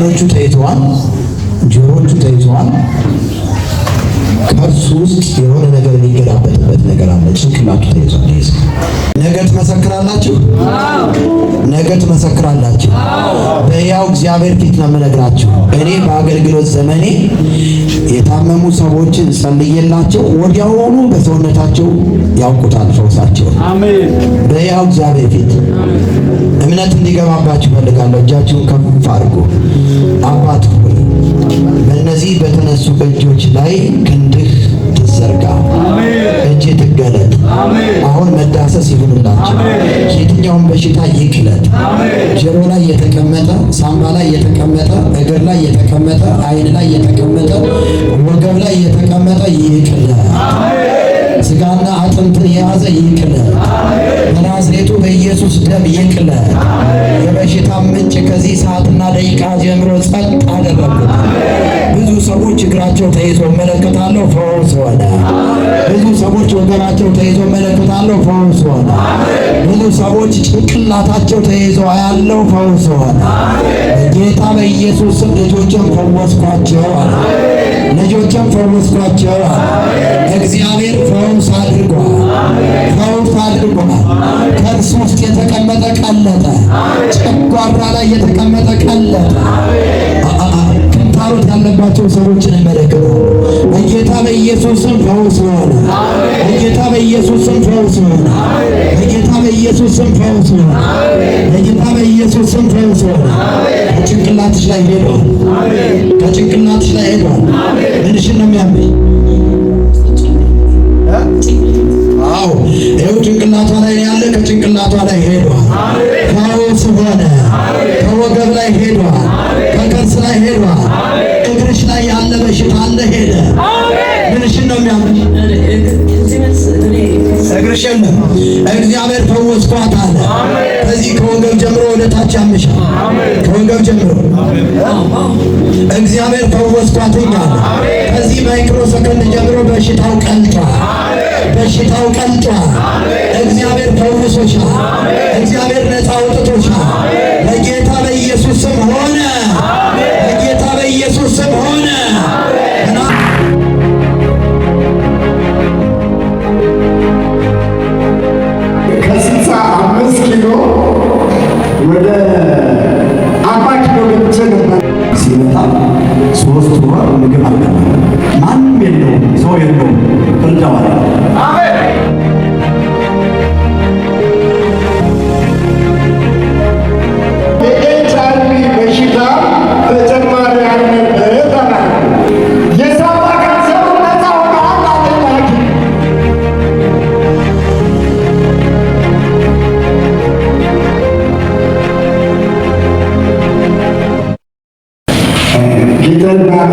አይኖቹ ተይዘዋል፣ ጆሮቹ ተይዘዋል። ከእርሱ ውስጥ የሆነ ነገር የሚገላበጥበት ነገር አለ። ጭንቅላቱ ተይዟል። ነገ ትመሰክራላችሁ፣ ነገ ትመሰክራላችሁ። በሕያው እግዚአብሔር ፊት ነው የምነግራችሁ። እኔ በአገልግሎት ዘመኔ የታመሙ ሰዎችን ጸልዬላቸው ወዲያውኑ በሰውነታቸው ያውቁታል ፈውሳቸው። በሕያው እግዚአብሔር ፊት እምነት እንዲገባባችሁ ፈልጋለሁ። እጃችሁን ከፍ አድርጉ። አባት ሆይ በእነዚህ በተነሱ እጆች ላይ ክንድህ ትዘርጋ፣ እጅ ትገለጥ። አሁን መዳሰስ ይሁንላቸው። የትኛውን በሽታ ይቅለጥ። ጆሮ ላይ የተቀመጠ፣ ሳምባ ላይ የተቀመጠ፣ እግር ላይ የተቀመጠ፣ አይን ላይ የተቀመጠ፣ ወገብ ላይ የተቀመጠ ይቅለጥ። ስጋና አጥንትን የያዘ ይቅለጥ። በናዝሬቱ በኢየሱስ ደም ይቅለጥ። የበሽታ ምንጭ ከዚህ ሰዓትና ደቂቃ ጀምሮ ጸጥ አደረጉት። ብዙ ሰዎች እግራቸው ተይዞ መለከታለሁ፣ ፈውስ ሆነ። ብዙ ሰዎች ወገባቸው ተይዞ መለከታለሁ፣ ፈውስ ሆነ። ብዙ ሰዎች ጭንቅላታቸው ተይዞ ያለው ፈውስ ሆነ። በጌታ በኢየሱስ ስም ልጆችን ፈወስኳቸው አለ። ልጆችን ፈወስኳቸው አለ። እግዚአብሔር ፈውስ አድርጓል፣ ፈውስ አድርጓል። ከእርሱ ውስጥ የተቀመጠ ቀለጠ። ጨጓራ ላይ የተቀመጠ ቀለጠ። ክንታሮት ያለባቸው ሰዎችን እመለከታለሁ። በጌታ በኢየሱስ ስም ፈውስ ሆነ። በጌታ በኢየሱስ ስም ፈውስ ሆነ። በጌታ በኢየሱስ ስም ፈውስ ሆነ። በጌታ በኢየሱስ ስም ፈውስ ሆነ። ከጭንቅላትሽ ላይ ሄዷል። ከጭንቅላትሽ ላይ ሄዷል። ምንሽን ነው የሚያመኝ? አዎ ይኸው ጭንቅላቷ ላይ ያለ፣ ከጭንቅላቷ ላይ ሄዷል። ፈውስ ሆነ። ከወገብ ላይ ሄዷል። ከከርስ ላይ ሄዷል። እግርሽ ላይ ያለ በሽታ አለ፣ ሄደ። ምንሽን ነው የሚያምሽ? እግርሽን እግዚአብሔር ፈወስኳት አለ። ከዚህ ከወገብ ጀምሮ ወደ ታች ያምሻል። ከወገብ ጀምሮ እግዚአብሔር ፈወስኳትኝ አለ። ከዚህ ማይክሮ ሰከንድ ጀምሮ በሽታው ቀልጧል። በሽታው ቀልጧል። እግዚአብሔር ፈውሶሻል። እግዚአብሔር ነፃ አውጥቶሻል። በጌታ በኢየሱስ ስም ሆነ። በጌታ በኢየሱስ ስም ሆነ። ከ65 ኪሎ ወደ 40 ኪሎ ገብቼ ነበር። ሲመጣ 3 ወር ምግብ አልበላም። ማንም የለውም፣ ሰው የለውም። እርዳዋል። የኤችአይቪ በሽታ ተጨማሪ ያለበት የሳምባ ካንሰር ነፃ ሆነሃል አለኝ። ጌታን